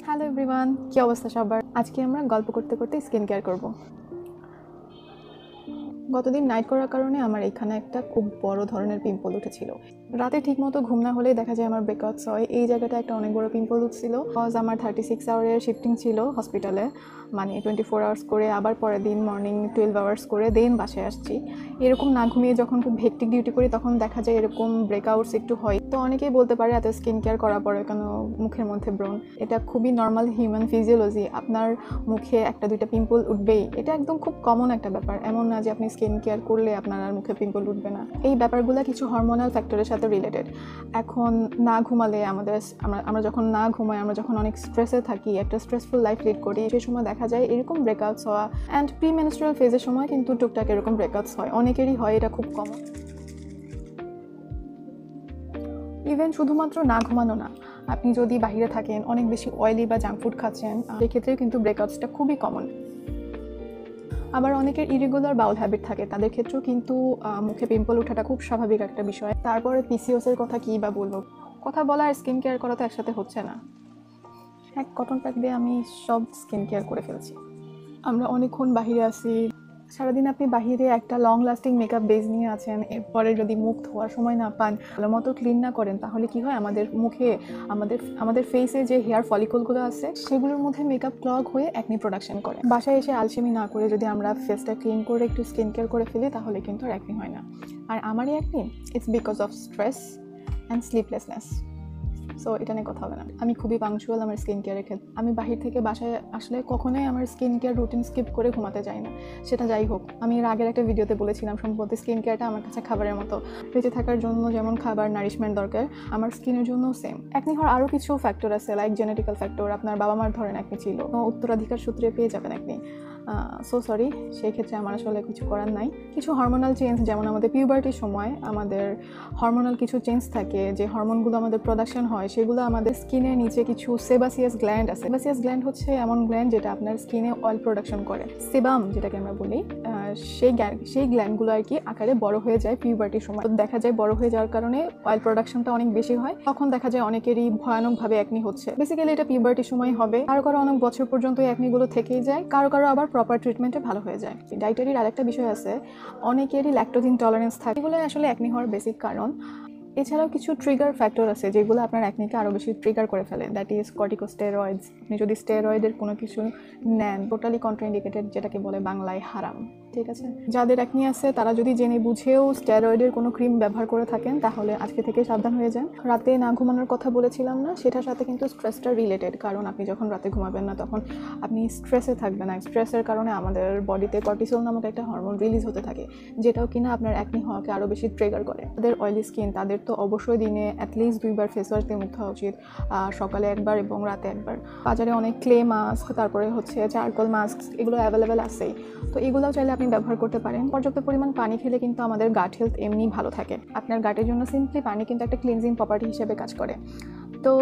Hello everyone, কি অবস্থা সবার? আজকে আমরা গল্প করতে করতে স্কিন কেয়ার করব। গতদিন নাইট করার কারণে আমার এখানে একটা খুব বড় ধরনের পিম্পল উঠেছিল। রাতে ঠিকমতো ঘুম না হলেই দেখা যায় আমার ব্রেকআউটস হয়। এই জায়গাটা একটা অনেক বড় পিম্পল উঠছিল। কজ আমার 36 আওয়ারের শিফটিং ছিল হসপিটালে, মানে 24 আওয়ার্স করে, আবার পরের দিন মর্নিং 12 আওয়ার্স করে দেন বাসায় আসছি। এরকম না ঘুমিয়ে যখন খুব হেক্টিক ডিউটি করি তখন দেখা যায় এরকম ব্রেকআউটস একটু হয়। তো অনেকেই বলতে পারে এত স্কিন কেয়ার করার পরে কেন মুখের মধ্যে ব্রণ। এটা খুবই নর্মাল হিউম্যান ফিজিওলজি। আপনার মুখে একটা দুইটা পিম্পল উঠবেই, এটা একদম খুব কমন একটা ব্যাপার। এমন না যে আপনি স্কিন কেয়ার করলে আপনার আর মুখে পিম্পল উঠবে না। এই ব্যাপারগুলো কিছু হরমোনাল ফ্যাক্টরের সাথে রিলেটেড। এখন না ঘুমালে আমরা যখন না ঘুমাই, আমরা যখন অনেক স্ট্রেসে থাকি, একটা স্ট্রেসফুল লাইফ লিড করি, সেই সময় দেখা যায় এরকম ব্রেকআউটস হওয়া। অ্যান্ড প্রি মেনস্ট্রুয়াল ফেজের সময় কিন্তু টুকটাক এরকম ব্রেকআউটস হয়, অনেকেরই হয়, এটা খুব কমন। ইভেন শুধুমাত্র না ঘুমানো না, আপনি যদি বাইরে থাকেন, অনেক বেশি অয়েলি বা জাঙ্ক ফুড খাচ্ছেন, সেক্ষেত্রেও কিন্তু ব্রেকআউটসটা খুবই কমন। আবার অনেকের ইরেগুলার বাউল হ্যাবিট থাকে, তাদের ক্ষেত্রেও কিন্তু মুখে পিম্পল ওঠাটা খুব স্বাভাবিক একটা বিষয়। তারপরে পিসিওসের কথা কী বা বলবো, কথা বলা আর স্কিন কেয়ার করা তো একসাথে হচ্ছে না। এক কটন প্যাক দিয়ে আমি সব স্কিন কেয়ার করে ফেলছি। আমরা অনেকক্ষণ বাহিরে আসি, সারাদিন আপনি বাহিরে একটা লং লাস্টিং মেকআপ বেস নিয়ে আছেন, এরপরে যদি মুখ ধোয়ার সময় না পান, ভালো মতো ক্লিন না করেন, তাহলে কি হয়, আমাদের মুখে আমাদের ফেসে যে হেয়ার ফলিকলগুলো আছে সেগুলোর মধ্যে মেকআপ ক্লগ হয়ে অ্যাকনি প্রোডাকশন করে। বাসায় এসে আলসেমি না করে যদি আমরা ফেসটা ক্লিন করে একটু স্কিন কেয়ার করে ফেলি, তাহলে কিন্তু আর অ্যাকনি হয় না। আর আমারই acne, it's because of stress and sleeplessness. So এটা নিয়ে কথা হবে না। আমি খুবই পাংচুয়াল আমার স্কিন কেয়ারের ক্ষেত্রে। আমি বাহির থেকে বাসায় আসলে কখনোই আমার স্কিন কেয়ার রুটিন স্কিপ করে ঘুমাতে যাই না। সেটা যাই হোক, আমি এর আগের একটা ভিডিওতে বলেছিলাম সম্ভবত, স্কিন কেয়ারটা আমার কাছে খাবারের মতো। বেঁচে থাকার জন্য যেমন খাবার নারিশমেন্ট দরকার, আমার স্কিনের জন্যও সেম। অ্যাকনি হওয়ার আরও কিছু ফ্যাক্টর আছে, লাইক জেনেটিক্যাল ফ্যাক্টর। আপনার বাবা মার ধরেন অ্যাকনি ছিল, উত্তরাধিকার সূত্রে পেয়ে যাবেন অ্যাকনি। সো সরি, সেই ক্ষেত্রে আমার আসলে কিছু করার নাই। কিছু হরমোনাল চেঞ্জ, যেমন আমাদের পিউবার্টির সময় আমাদের হরমোনাল কিছু চেঞ্জ থাকে, যে হরমোনগুলো আমাদের প্রোডাকশন হয় সেগুলো আমাদের স্কিনের নিচে কিছু সেবাসিয়াস গ্ল্যান্ড আছে। সেবাসিয়াস গ্ল্যান্ড হচ্ছে এমন গ্ল্যান্ড যেটা আপনার স্কিনে অয়েল প্রোডাকশন করে। সেবাম যেটাকে আমরা বলি, সেই গ্ল্যান্ডগুলো আর কি আকারে বড় হয়ে যায় পিউবার্টির সময়। তো দেখা যায় বড় হয়ে যাওয়ার কারণে অয়েল প্রোডাকশনটা অনেক বেশি হয়, তখন দেখা যায় অনেকেরই ভয়ানকভাবে অ্যাকনি হচ্ছে। বেসিক্যালি এটা পিউবার্টির সময় হবে, কারো অনেক বছর পর্যন্ত এই অ্যাকনিগুলো থেকেই যায়, কারো আবার প্রপার ট্রিটমেন্টে ভালো হয়ে যায়। ডায়েটারির আরেকটা বিষয় আছে, অনেকেরই ল্যাকটোজ ইনটলারেন্স থাকে, এগুলো আসলে অ্যাকনি হওয়ার বেসিক কারণ। এছাড়াও কিছু ট্রিগার ফ্যাক্টর আছে যেগুলো আপনার অ্যাকনিকে আরও বেশি ট্রিগার করে ফেলে, দ্যাট ইজ কর্টিকোস্টেরয়েডস। আপনি যদি স্টেরয়েডের কোনো কিছু নেন, টোটালি কন্ট্রাইন্ডিকেটেড, যেটাকে বলে বাংলায় হারাম। ঠিক আছে, যাদের অ্যাকনি আছে তারা যদি জেনে বুঝেও স্টেরয়েডের কোনো ক্রিম ব্যবহার করে থাকেন, তাহলে আজকে থেকে সাবধান হয়ে যান। রাতে না ঘুমানোর কথা বলেছিলাম না, সেটার সাথে কিন্তু স্ট্রেসটা রিলেটেড, কারণ আপনি যখন রাতে ঘুমাবেন না তখন আপনি স্ট্রেসে থাকবেন। আর স্ট্রেসের কারণে আমাদের বডিতে কর্টিসল নামক একটা হরমোন রিলিজ হতে থাকে, যেটাও কিনা আপনার অ্যাকনি হওয়াকে আরও বেশি ট্রিগার করে। তাদের অয়েলি স্কিন, তাদের তো অবশ্যই দিনে অ্যাটলিস্ট 2 বার ফেস ওয়াশ দিয়ে মুখ ধোয়া উচিত, সকালে একবার এবং রাতে একবার। বাজারে অনেক ক্লে মাস্ক, তারপরে হচ্ছে চারকোল মাস্ক, এগুলো অ্যাভেলেবেল আছেই, তো এগুলোও চাইলে আপনি ব্যবহার করতে পারেন। পর্যাপ্ত পরিমাণ পানি খেলে কিন্তু আমাদের গাট হেলথ এমনি ভালো থাকে। আপনার গাটের জন্য সিম্পলি পানি কিন্তু একটা ক্লিনজিং প্রপার্টি হিসেবে কাজ করে। তো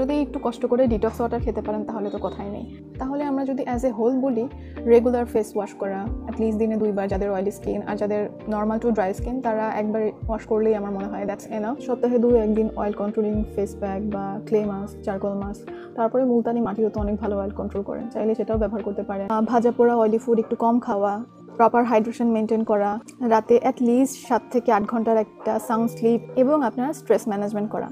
যদি একটু কষ্ট করে ডিটক্স ওয়াটার খেতে পারেন তাহলে তো কথাই নেই। তাহলে আমরা যদি অ্যাজ এ হোল বলি, রেগুলার ফেস ওয়াশ করা, অ্যাটলিস্ট দিনে 2 বার, যাদের অয়েলি স্কিন, আর যাদের নর্মাল টু ড্রাই স্কিন তারা একবার ওয়াশ করলেই আমার মনে হয় দ্যাটস এনাফ। সপ্তাহে 2-1 দিন অয়েল কন্ট্রোলিং ফেস প্যাক বা ক্লে মাস্ক, চারকোল মাস্ক, তারপরে মুলতানি মাটিও তো অনেক ভালো অয়েল কন্ট্রোল করেন, চাইলে সেটাও ব্যবহার করতে পারেন। ভাজা পোড়া অয়েলি ফুড একটু কম খাওয়া, প্রপার হাইড্রেশন মেনটেন করা, রাতে অ্যাটলিস্ট 7 থেকে 8 ঘন্টার একটা সাউন্ড স্লিপ, এবং আপনার স্ট্রেস ম্যানেজমেন্ট করা।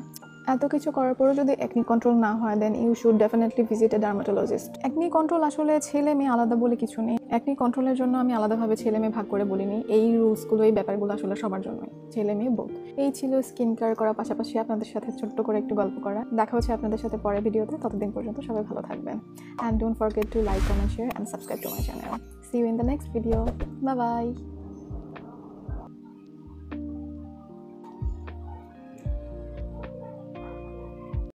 এত কিছু করার পরেও যদি অ্যাকনি কন্ট্রোল না হয়, then you should definitely visit a dermatologist. Acne control আসলে ছেলে মেয়ে আলাদা বলে কিছু নেই। অ্যাকনি কন্ট্রোলের জন্য আমি আলাদাভাবে ছেলে মেয়ে ভাগ করে বলিনি। এই রুলসগুলো, এই ব্যাপারগুলো আসলে সবার জন্যই, ছেলে মেয়ে বোথ। এই ছিল স্কিন কেয়ার করার পাশাপাশি আপনাদের সাথে ছোট্ট করে একটু গল্প করা। দেখা হচ্ছে আপনাদের সাথে পরের ভিডিওতে। ততদিন পর্যন্ত সবাই ভালো থাকবেন। And don't forget to like, comment, share and subscribe to my channel. See you in the next video. Bye by.